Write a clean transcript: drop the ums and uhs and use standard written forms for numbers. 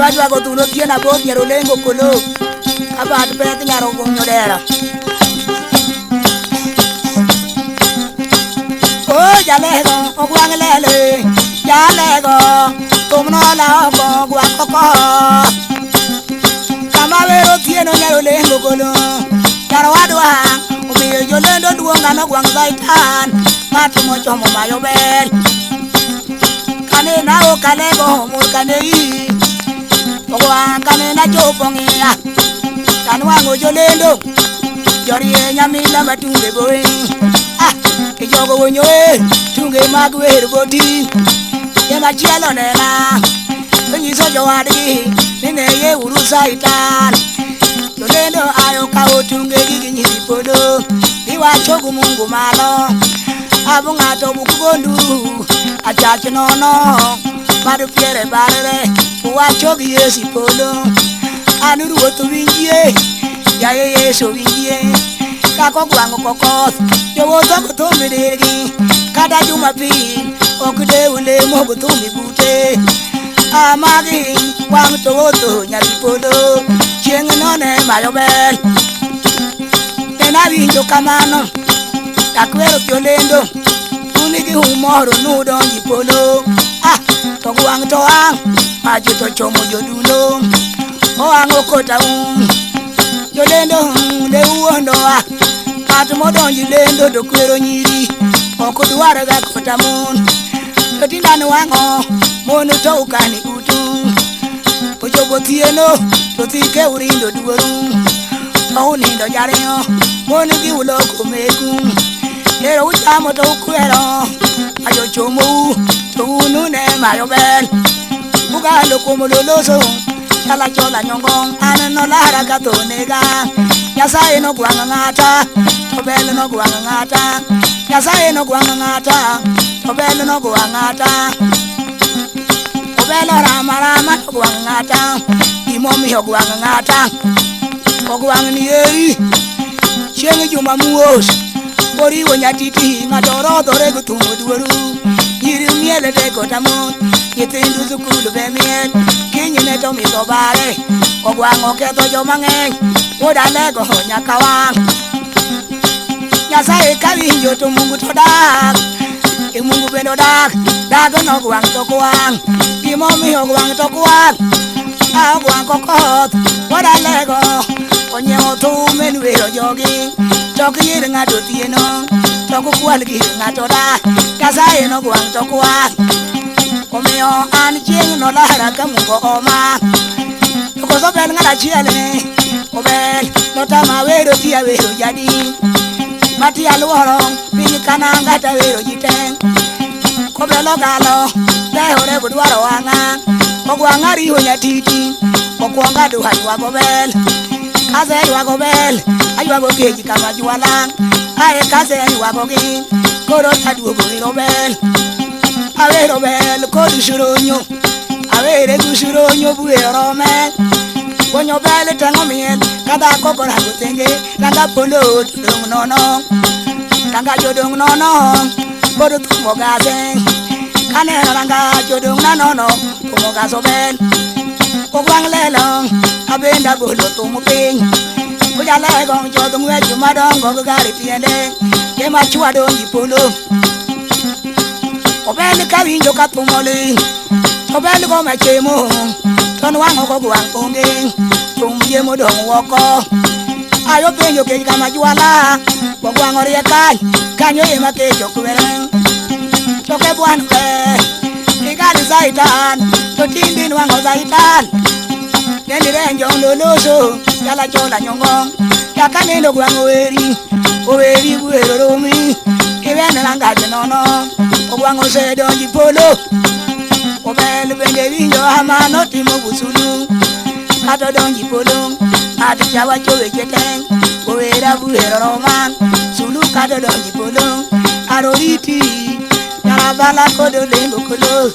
wajwa go tulo tiena bo nyero lengo kolo abat pet nyaro go nyodera o jalego ogwang lele jalego tumno la go gwang koko kama wero tieno nyero lengo kolo nyaro wadwa omiyo jolendo duonga no gwang zaitan matumo chomo mayo bel kane na o kalego mo kane yi ogwang kane na chopo ngia kanwango jolendo jorie nyamila matunge boy ke jogo wonyoe tunge mag wer boti yema chielo nena nyiso jowadgi nene ye urusaitan jolendo ayo kawo tunge gi nyiri podo iwacho gu Mungu malo abu ngato bugondu achach nono madu piere barere uwacho gi Yesu podo anuru wotu winjie ya Yesu winjie kako gwango kokos yo woto kutumbi dirgi kada Jumapili okude ule mo kutumbi bute amagi wang to woto nyari podo chieng none mayo bel tena winjo kamano takwero jolendo unigi humoro nudonji polo to gwang to ang maji to chomo jodulo o ango kota jolendo de uondo kat modonji lendo to kwero nyiri oko dwaro ga kota mon to tindano wango mono to ukani utu ojobo tieno to tike urindo duoru to unindo jariyo mono gi ulo komeku lero uchamo to ukwero ayo chomo to unune mayo bel bugalo komo loloso chala chola nyongong anano lara gato nega nyasaye no gwanga ngata to bel no gwanga ngata nyasaye no gwanga ngata to bel no gwanga ngata to bel rama no gwanga ngata imomi ho gwanga ngata ko gwanga ni eri chengi juma muos bori wonyatiti ngadoro dore gutungu duoru yiri miele de kotamon yitindu zukulu bemiel kinyine to mitobare ogwango keto jomang'eny oda lego nyakawang nyasaye kawinjo to Mungu to dak Mungu bendo dak dago no gwang to kwang gimomiyo gwang to kwang gwang kokot oda lego onyewo tumen wero jogi tok yir ng'ato tieno tok kwal gir ng'ato da nyasaye no gwang to kwang omiyo an chieng' no lara ka Mungu oma koso bel ng'ata chielne obel notama wero tia wero jadi mati aluoro piny kananga ta wero jiteng kobelo galo lehore budwaro wang'a ogwang'a riho nyatiti okwonga duha ywago bel kase ywago bel aywago keji kama jwalang ae kase ywago gi koro taduogo wero bel awero bel kod shuronyo awere gu shuronyo buero me konyo bel tengo miel kada kokora gutenge kanga polo tudong nono kanga jodong nono kod tumo gase kane ranga jodong nono tumo gaso bel ogwang lelo abenda bolo tumo piny kujala gong jodong weju madongo gari tiende kema chua donji polo obel kawinjo ka tumoli obel go machemo ton wango go gwang onge tumje modong woko ayo penjo ke kama jwala go gwang orie kanyo ema ke jokwere to ke bwan ke igali zaitan to tindin wango zaitan nendi renjo loloso yala chola nyongong yakane no gwang oweri buero romi kibene langa nono ogwango se donji polo obel bende winjo amano timo busulu kato donji polo ati chawa chowe jeteng owera buero roman sulu kato donji polo aroriti yarabala kodo lengo kolo